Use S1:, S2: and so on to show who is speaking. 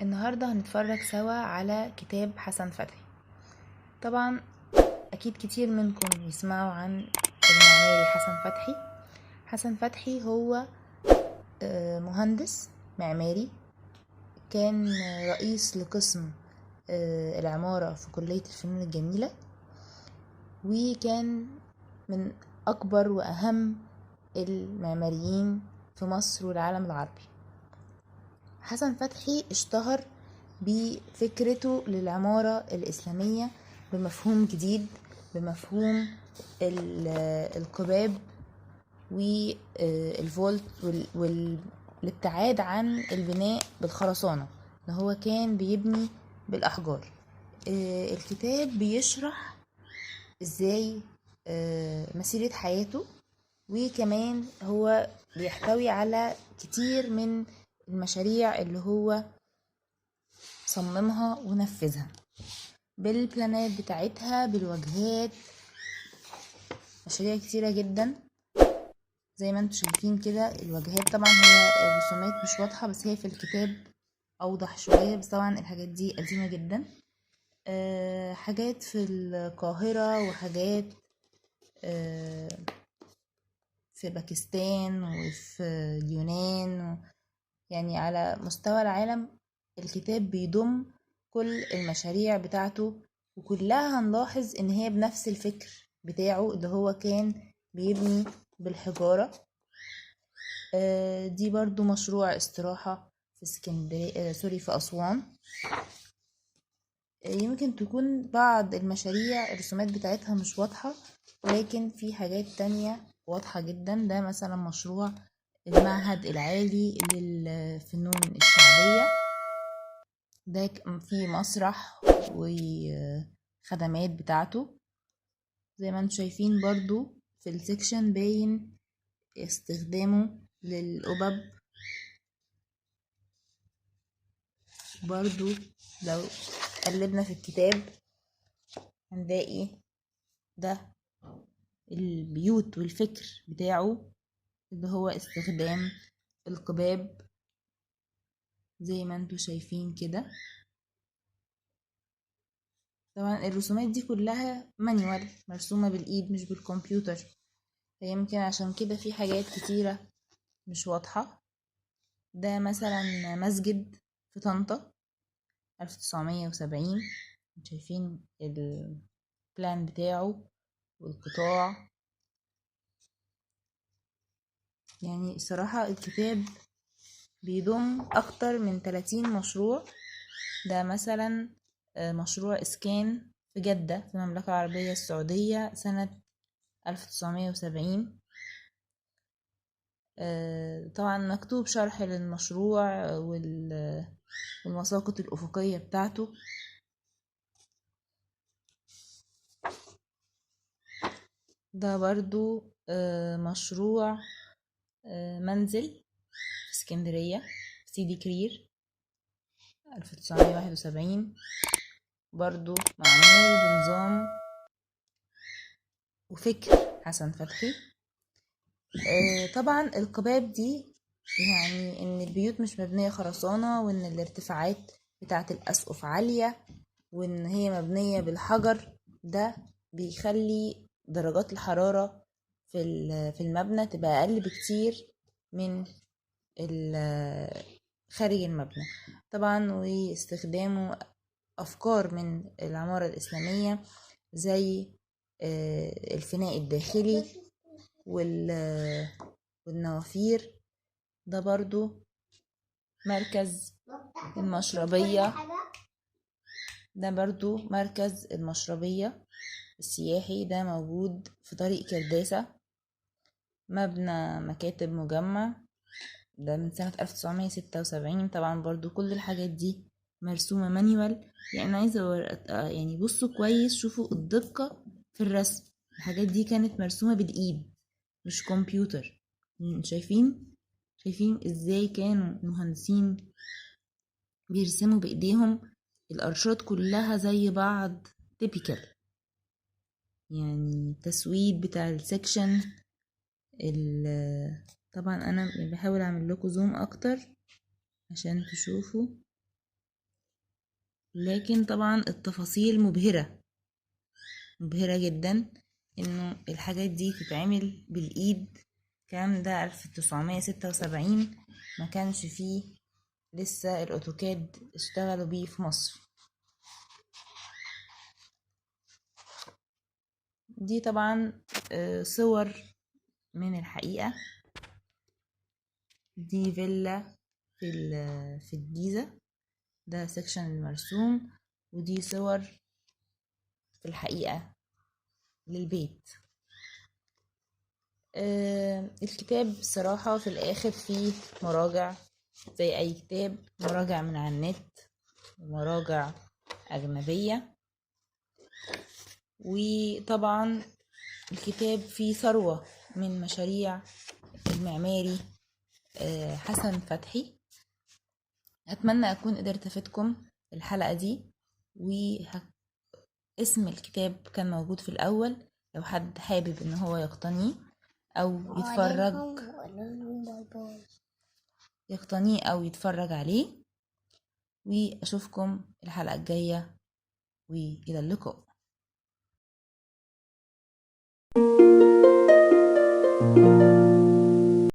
S1: النهاردة هنتفرج سوا على كتاب حسن فتحي. طبعا أكيد كتير منكم يسمعوا عن المعماري حسن فتحي. حسن فتحي هو مهندس معماري، كان رئيس لقسم العمارة في كلية الفنون الجميلة، وكان من أكبر وأهم المعماريين في مصر والعالم العربي. حسن فتحي اشتهر بفكرته للعمارة الإسلامية بمفهوم جديد، بمفهوم القباب والفولت والابتعاد عن البناء بالخرسانة، ان هو كان بيبني بالأحجار. الكتاب بيشرح ازاي مسيرة حياته، وكمان هو بيحتوي على كتير من المشاريع اللي هو صممها ونفذها بالبلانات بتاعتها، بالواجهات، مشاريع كتيرة جدا زي ما انتم شايفين كده. الواجهات طبعا هي الرسومات مش واضحة، بس هي في الكتاب اوضح شوية، بس طبعا الحاجات دي قديمة جدا. حاجات في القاهرة، وحاجات في باكستان وفي اليونان، يعني على مستوى العالم. الكتاب بيضم كل المشاريع بتاعته، وكلها هنلاحظ ان هي بنفس الفكر بتاعه اللي هو كان بيبني بالحجارة. دي برضو مشروع استراحة في اسكندرية، في أسوان. يمكن تكون بعض المشاريع الرسومات بتاعتها مش واضحة، ولكن في حاجات تانية واضحة جدا. ده مثلا مشروع المعهد العالي للفنون الشعبية، ده فيه مسرح وخدمات بتاعته زي ما انتم شايفين. برضو في السكشن باين استخدامه للقبب. برضو لو قلبنا في الكتاب هنلاقي ده البيوت والفكر بتاعه اللي هو استخدام القباب زي ما انتم شايفين كده. طبعا الرسومات دي كلها مانيوال، مرسومة بالإيد مش بالكمبيوتر، فيمكن عشان كده في حاجات كتيرة مش واضحة. ده مثلا مسجد في طنطا 1970، شايفين البلان بتاعه والقطاع. يعني الصراحة الكتاب بيضم أكتر من 30 مشروع. ده مثلا مشروع إسكان في جدة في المملكة العربية السعودية سنة 1970. طبعا مكتوب شرح للمشروع والمساقط الأفقية بتاعته. ده برضو مشروع منزل في اسكندرية في سيدي كرير 1971، برضو معمول بنظام وفكر حسن فتحي. طبعا القباب دي يعني ان البيوت مش مبنية خرسانة، وان الارتفاعات بتاعة الأسقف عالية، وان هي مبنية بالحجر. ده بيخلي درجات الحرارة في المبنى تبقى أقل بكتير من خارج المبنى. طبعا واستخدامه أفكار من العمارة الإسلامية زي الفناء الداخلي والنوافير. ده برضو مركز المشربية، ده برضو مركز المشربية السياحي، ده موجود في طريق كرداسة. مبنى مكاتب مجمع، ده من سنة 1976. طبعا برضو كل الحاجات دي مرسومة مانيوال. يعني أنا عايزة يعني بصوا كويس، شوفوا الدقة في الرسم. الحاجات دي كانت مرسومة بالإيد مش كمبيوتر. شايفين ازاي كانوا المهندسين بيرسموا بإيديهم. الأرشات كلها زي بعض، تيبيكال. يعني التسويد بتاع السكشن طبعا انا بحاول اعمل لكم زوم اكتر عشان تشوفوا. لكن طبعا التفاصيل مبهرة جدا، انه الحاجات دي تتعمل بالايد. الكلام ده 1976، ما كانش فيه لسه الاوتوكاد اشتغلوا بيه في مصر. دي طبعا صور من الحقيقة. دي فيلا في الجيزة، ده سيكشن المرسوم، ودي صور في الحقيقة للبيت. الكتاب صراحة في الآخر فيه مراجع زي أي كتاب، مراجع من على النت ومراجع أجنبية. وطبعا الكتاب فيه ثروة من مشاريع المعماري حسن فتحي. أتمنى أكون قدرت أفيدكم الحلقة دي، واسم الكتاب كان موجود في الأول لو حد حابب إن هو يقتنيه أو يتفرج عليه. وأشوفكم الحلقة الجاية، وإلى اللقاء.